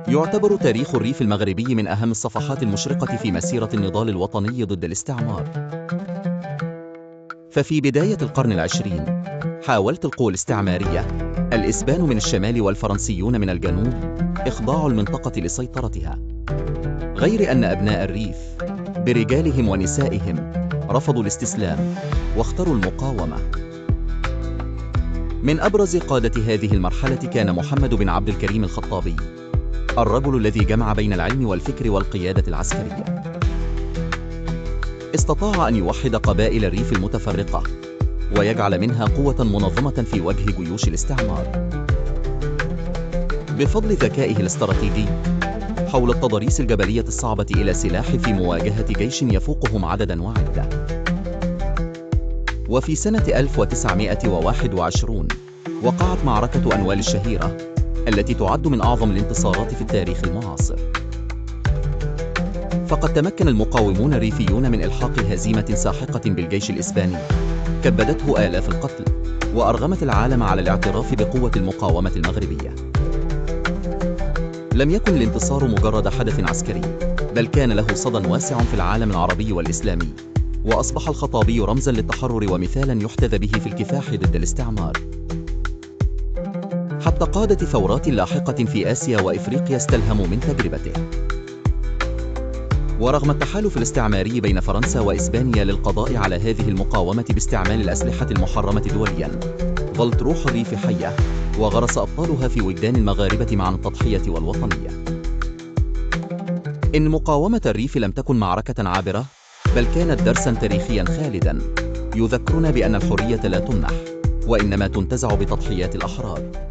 يعتبر تاريخ الريف المغربي من أهم الصفحات المشرقة في مسيرة النضال الوطني ضد الاستعمار. ففي بداية القرن العشرين حاولت القوى الاستعمارية، الإسبان من الشمال والفرنسيون من الجنوب، إخضاع المنطقة لسيطرتها، غير أن أبناء الريف برجالهم ونسائهم رفضوا الاستسلام واختاروا المقاومة. من أبرز قادة هذه المرحلة كان محمد بن عبد الكريم الخطابي، الرجل الذي جمع بين العلم والفكر والقيادة العسكرية. استطاع أن يوحد قبائل الريف المتفرقة ويجعل منها قوة منظمة في وجه جيوش الاستعمار. بفضل ذكائه الاستراتيجي حول التضاريس الجبلية الصعبة إلى سلاح في مواجهة جيش يفوقهم عددا وعدة. وفي سنة 1921 وقعت معركة أنوال الشهيرة التي تعد من أعظم الانتصارات في التاريخ المعاصر. فقد تمكن المقاومون الريفيون من إلحاق هزيمة ساحقة بالجيش الإسباني كبدته آلاف القتل وأرغمت العالم على الاعتراف بقوة المقاومة المغربية. لم يكن الانتصار مجرد حدث عسكري، بل كان له صدى واسع في العالم العربي والإسلامي، وأصبح الخطابي رمزاً للتحرر ومثالاً يحتذى به في الكفاح ضد الاستعمار. حتى قادة ثورات لاحقة في آسيا وإفريقيا استلهموا من تجربته. ورغم التحالف الاستعماري بين فرنسا وإسبانيا للقضاء على هذه المقاومة باستعمال الأسلحة المحرمة دولياً، ظلت روح الريف حية وغرس أبطالها في وجدان المغاربة مع التضحية والوطنية. إن مقاومة الريف لم تكن معركة عابرة، بل كانت درساً تاريخياً خالداً يذكرنا بأن الحرية لا تمنح، وإنما تنتزع بتضحيات الأحرار.